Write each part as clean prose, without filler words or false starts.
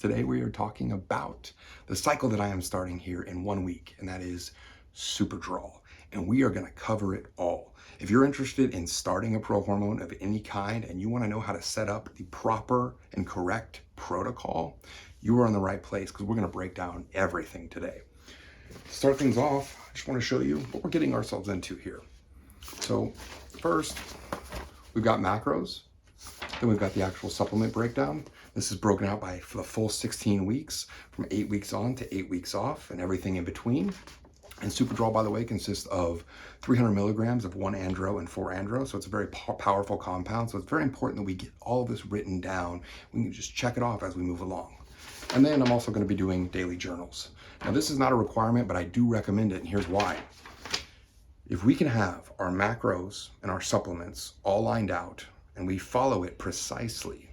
Today we are talking about the cycle that I am starting here in 1 week, and that is Superdrol. And we are going to cover it all. If you're interested in starting a prohormone of any kind and you want to know how to set up the proper and correct protocol, you are in the right place because we're going to break down everything today. To start things off, I just want to show you what we're getting ourselves into here. So first, we've got macros. Then we've got the actual supplement breakdown. This is broken out by for the full 16 weeks, from 8 weeks on to 8 weeks off and everything in between. And Superdrol, by the way, consists of 300 milligrams of 1-andro and 4-andro. So it's a very powerful compound. So it's very important that we get all of this written down. We can just check it off as we move along. And then I'm also going to be doing daily journals. Now, this is not a requirement, but I do recommend it, and here's why. If we can have our macros and our supplements all lined out and we follow it precisely,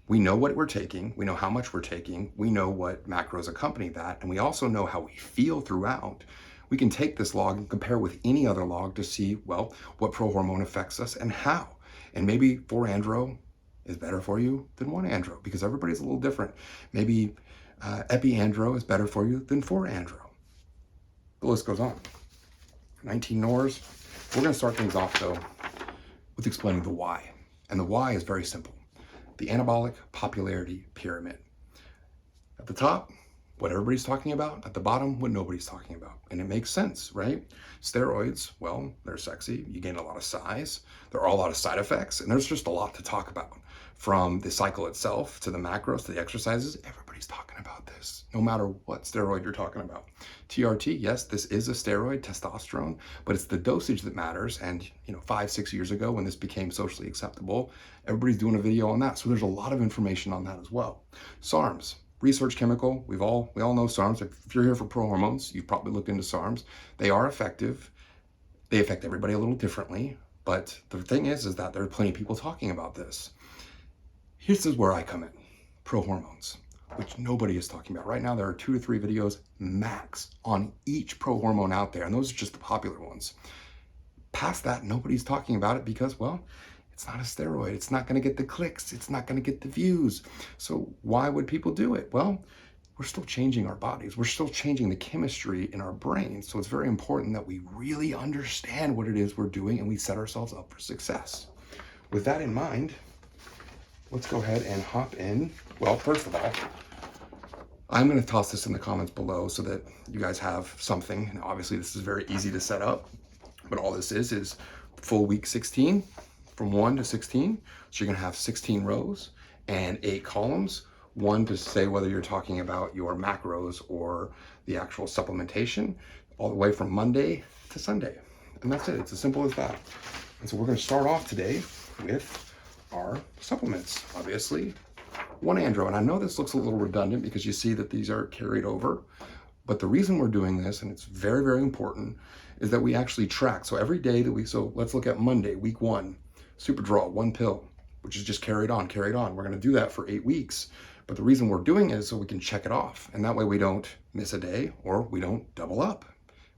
we know what we're taking, we know how much we're taking, we know what macros accompany that, and we also know how we feel throughout. We can take this log and compare with any other log to see, well, what prohormone affects us and how. And maybe 4-andro is better for you than 1-andro because everybody's a little different. Maybe epi-andro is better for you than 4-andro. The list goes on. 19 NORs. We're going to start things off, though, with explaining the why. And the why is very simple. The anabolic popularity pyramid. At the top, what everybody's talking about. At the bottom, what nobody's talking about. And it makes sense, right? Steroids, well, they're sexy. You gain a lot of size. There are a lot of side effects. And there's just a lot to talk about. From the cycle itself to the macros to the exercises, everybody's talking about this, no matter what steroid you're talking about. TRT, yes, this is a steroid, testosterone, but it's the dosage that matters. And 5-6 years ago, when this became socially acceptable, everybody's doing a video on that. So there's a lot of information on that as well. SARMs, research chemical. We all know SARMs. If you're here for Prohormones, you've probably looked into SARMs. They are effective. They affect everybody a little differently. But the thing is that there are plenty of people talking about this. This is where I come in, Prohormones, which nobody is talking about. Right now, there are 2 to 3 videos max on each prohormone out there, and those are just the popular ones. Past that, nobody's talking about it because, well, it's not a steroid. It's not going to get the clicks. It's not going to get the views. So why would people do it? Well, we're still changing our bodies. We're still changing the chemistry in our brains. So it's very important that we really understand what it is we're doing and we set ourselves up for success. With that in mind, let's go ahead and hop in. Well, first of all, I'm going to toss this in the comments below so that you guys have something. Now, obviously, this is very easy to set up, but all this is full week 16 from 1 to 16. So you're going to have 16 rows and 8 columns, one to say whether you're talking about your macros or the actual supplementation, all the way from Monday to Sunday. And that's it. It's as simple as that. And so we're going to start off today with our supplements, obviously. 1-andro, and I know this looks a little redundant because you see that these are carried over, but the reason we're doing this, and it's very, very important, is that we actually track. So every day that so let's look at Monday, week 1, Superdrol, 1 pill, which is just carried on. We're going to do that for 8 weeks. But the reason we're doing it is so we can check it off. And that way we don't miss a day or we don't double up.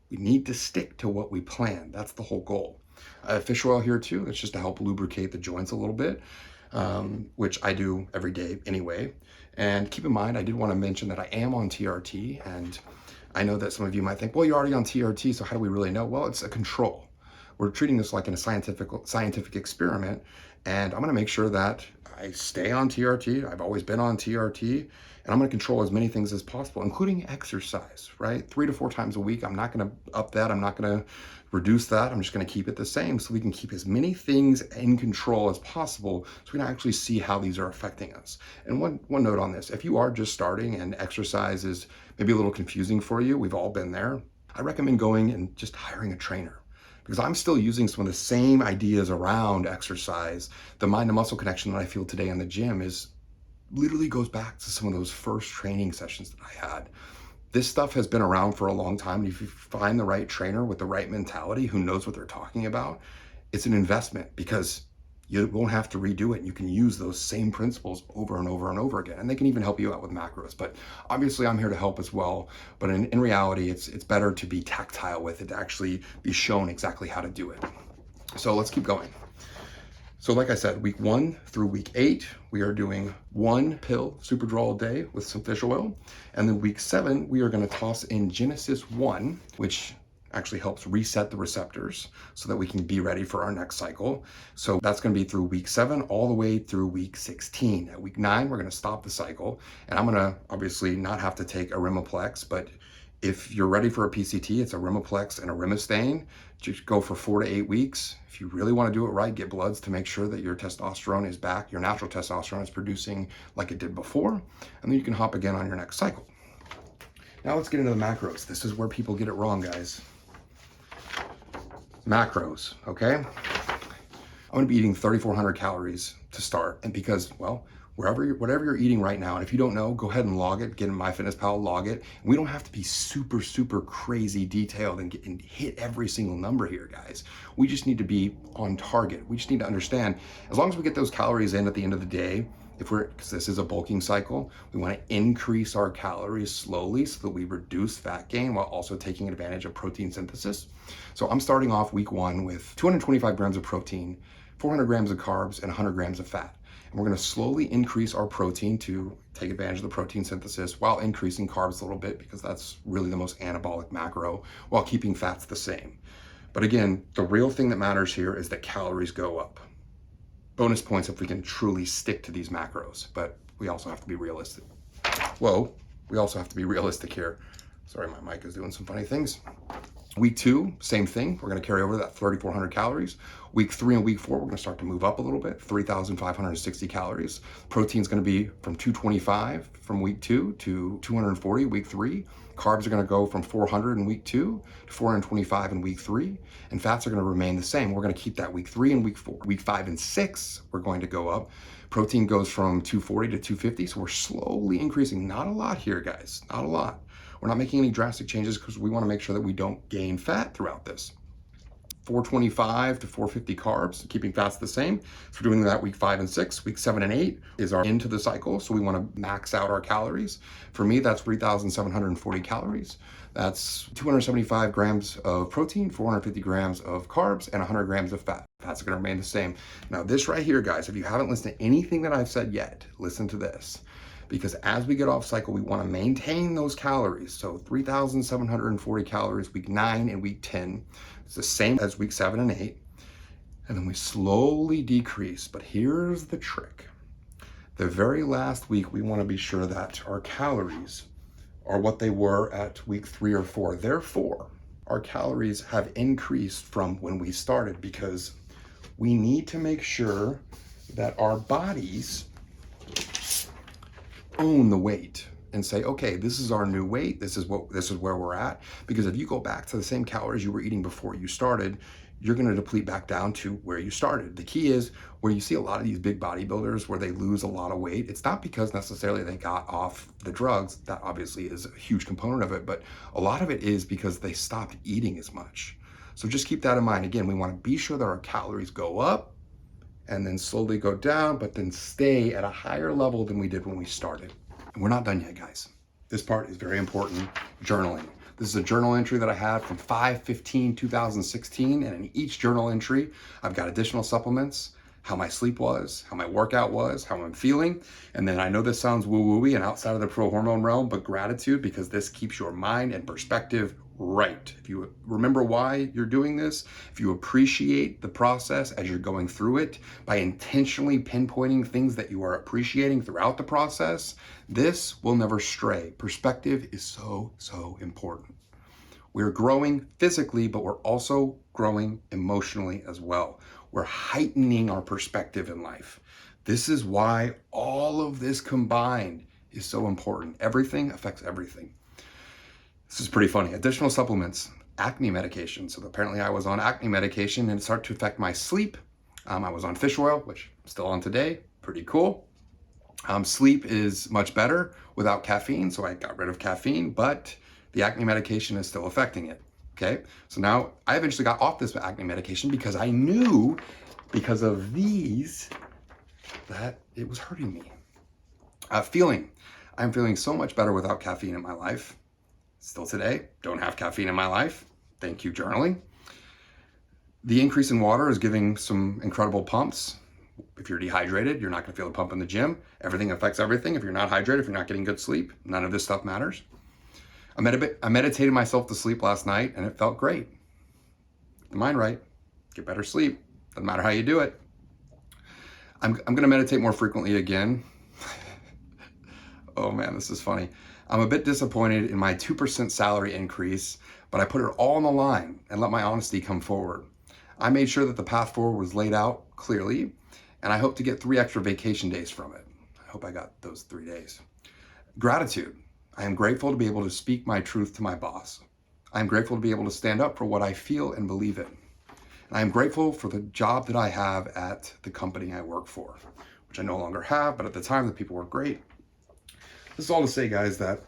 We need to stick to what we plan. That's the whole goal. Fish oil here too. That's just to help lubricate the joints a little bit, which I do every day anyway. And keep in mind, I did want to mention that I am on TRT, and I know that some of you might think, well, you're already on TRT, so how do we really know? Well, it's a control. We're treating this like in a scientific experiment, and I'm going to make sure that I stay on TRT. I've always been on TRT, and I'm going to control as many things as possible, including exercise, right? 3 to 4 times a week. I'm not going to up that. I'm not going to reduce that. I'm just going to keep it the same so we can keep as many things in control as possible so we can actually see how these are affecting us. And one note on this, if you are just starting and exercise is maybe a little confusing for you, we've all been there, I recommend going and just hiring a trainer. Because I'm still using some of the same ideas around exercise. The mind to muscle connection that I feel today in the gym literally goes back to some of those first training sessions that I had. This stuff has been around for a long time. And if you find the right trainer with the right mentality who knows what they're talking about, it's an investment because you won't have to redo it. You can use those same principles over and over and over again. And they can even help you out with macros. But obviously I'm here to help as well. But in reality, it's better to be tactile with it, to actually be shown exactly how to do it. So let's keep going. So like I said, week 1 through week 8, we are doing 1 pill Superdrol a day with some fish oil. And then week 7, we are going to toss in Genesis 1, which actually helps reset the receptors so that we can be ready for our next cycle. So that's going to be through week 7 all the way through week 16. At week 9, we're going to stop the cycle. And I'm going to obviously not have to take Arimoplex, but if you're ready for a PCT, it's a Arimoplex and a Arimostane. Just go for 4 to 8 weeks. If you really want to do it right, get bloods to make sure that your testosterone is back, your natural testosterone is producing like it did before, and then you can hop again on your next cycle. Now let's get into the macros. This is where people get it wrong, guys. Macros, okay? I'm gonna be eating 3,400 calories to start, and because, well, whatever you're eating right now, and if you don't know, go ahead and log it, get in MyFitnessPal, log it. We don't have to be super, super crazy detailed and hit every single number here, guys. We just need to be on target. We just need to understand, as long as we get those calories in at the end of the day, because this is a bulking cycle, we want to increase our calories slowly so that we reduce fat gain while also taking advantage of protein synthesis. So I'm starting off week 1 with 225 grams of protein, 400 grams of carbs, and 100 grams of fat. And we're going to slowly increase our protein to take advantage of the protein synthesis while increasing carbs a little bit, because that's really the most anabolic macro, while keeping fats the same. But again, the real thing that matters here is that calories go up. Bonus points if we can truly stick to these macros, but we also have to be realistic. Whoa, we also have to be realistic here. Sorry, my mic is doing some funny things. Week 2, same thing. We're going to carry over that 3,400 calories. Week 3 and week 4, we're going to start to move up a little bit, 3,560 calories. Protein's going to be from 225 from week 2 to 240 week 3. Carbs are going to go from 400 in week 2 to 425 in week 3. And fats are going to remain the same. We're going to keep that week 3 and week 4. Week 5 and 6, we're going to go up. Protein goes from 240 to 250. So we're slowly increasing. Not a lot here, guys. Not a lot. We're not making any drastic changes because we want to make sure that we don't gain fat throughout this. 425 to 450 carbs, keeping fats the same. So we're doing that week 5 and 6. Week 7 and 8 is our into the cycle. So we want to max out our calories. For me, that's 3,740 calories. That's 275 grams of protein, 450 grams of carbs, and 100 grams of fat. Fats are going to remain the same. Now this right here, guys, if you haven't listened to anything that I've said yet, listen to this. Because as we get off cycle, we want to maintain those calories. So 3,740 calories week 9 and week 10. It's the same as week 7 and 8. And then we slowly decrease. But here's the trick. The very last week, we want to be sure that our calories are what they were at week 3 or 4. Therefore, our calories have increased from when we started, because we need to make sure that our bodies own the weight and say, okay, this is our new weight. This is where we're at. Because if you go back to the same calories you were eating before you started, you're going to deplete back down to where you started. The key is where you see a lot of these big bodybuilders where they lose a lot of weight. It's not because necessarily they got off the drugs. That obviously is a huge component of it, but a lot of it is because they stopped eating as much. So just keep that in mind. Again, we want to be sure that our calories go up and then slowly go down, but then stay at a higher level than we did when we started. And we're not done yet, guys. This part is very important, journaling. This is a journal entry that I had from 5/15/2016, and in each journal entry, I've got additional supplements, how my sleep was, how my workout was, how I'm feeling. And then I know this sounds woo-woo-y and outside of the pro-hormone realm, but gratitude, because this keeps your mind and perspective right. If you remember why you're doing this, if you appreciate the process as you're going through it by intentionally pinpointing things that you are appreciating throughout the process, this will never stray. Perspective is so, so important. We're growing physically, but we're also growing emotionally as well. We're heightening our perspective in life. This is why all of this combined is so important. Everything affects everything. This is pretty funny. Additional supplements, acne medication. So apparently I was on acne medication and it started to affect my sleep. I was on fish oil, which I'm still on today. Pretty cool. Sleep is much better without caffeine, so I got rid of caffeine, but the acne medication is still affecting it. Okay, so now I eventually got off this acne medication because I knew, because of these, that it was hurting me. I'm feeling so much better without caffeine in my life. Still today, don't have caffeine in my life. Thank you, journaling. The increase in water is giving some incredible pumps. If you're dehydrated, you're not going to feel the pump in the gym. Everything affects everything. If you're not hydrated, if you're not getting good sleep, none of this stuff matters. I meditated myself to sleep last night, and it felt great. Get the mind right, get better sleep. Doesn't matter how you do it. I'm going to meditate more frequently again. Oh man, this is funny. I'm a bit disappointed in my 2% salary increase, but I put it all on the line and let my honesty come forward. I made sure that the path forward was laid out clearly, and I hope to get 3 extra vacation days from it. I hope I got those 3 days. Gratitude. I am grateful to be able to speak my truth to my boss. I am grateful to be able to stand up for what I feel and believe in. And I am grateful for the job that I have at the company I work for, which I no longer have, but at the time the people were great. This is all to say, guys, that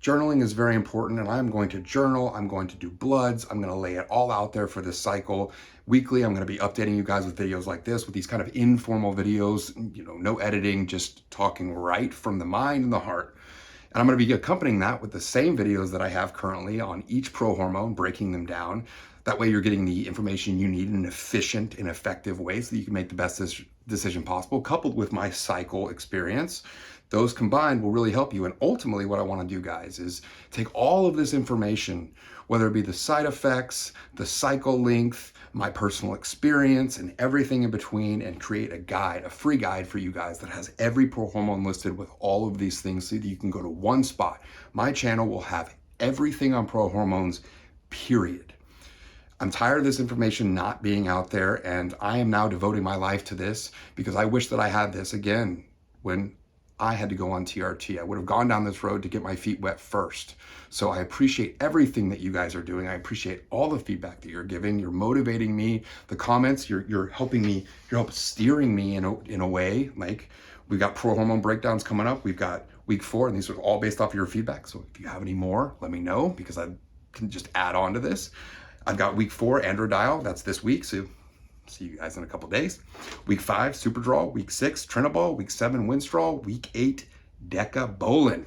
journaling is very important, and I'm going to journal. I'm going to do bloods. I'm going to lay it all out there for this cycle. Weekly, I'm going to be updating you guys with videos like this, with these kind of informal videos, no editing, just talking right from the mind and the heart. And I'm going to be accompanying that with the same videos that I have currently on each prohormone, breaking them down. That way you're getting the information you need in an efficient and effective way so that you can make the best decision possible, coupled with my cycle experience. Those combined will really help you. And ultimately what I want to do, guys, is take all of this information, whether it be the side effects, the cycle length, my personal experience, and everything in between, and create a guide, a free guide for you guys that has every prohormone listed with all of these things so that you can go to one spot. My channel will have everything on prohormones, period. I'm tired of this information not being out there, and I am now devoting my life to this because I wish that I had this again when I had to go on TRT. I would have gone down this road to get my feet wet first. So I appreciate everything that you guys are doing. I appreciate all the feedback that you're giving. You're motivating me. The comments, you're helping me, you're helping steering me in a way. Like, we've got Prohormone Breakdowns coming up. We've got week 4, and these are all based off of your feedback. So if you have any more, let me know, because I can just add on to this. I've got week 4, Androdial. That's this week. So see you guys in a couple days. Week 5, Superdrol. Week 6, Trinabol. Week 7, Winstrol. Week 8, Decabolin.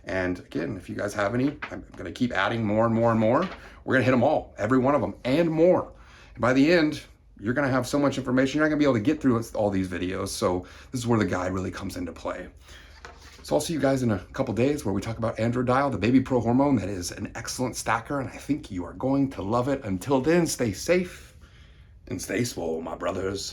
And again, if you guys have any, I'm going to keep adding more and more and more. We're going to hit them all, every one of them, and more. And by the end, you're going to have so much information, you're not going to be able to get through all these videos. So this is where the guide really comes into play. So I'll see you guys in a couple days where we talk about Androdial, the baby prohormone that is an excellent stacker, and I think you are going to love it. Until then, stay safe and stay swole, my brothers.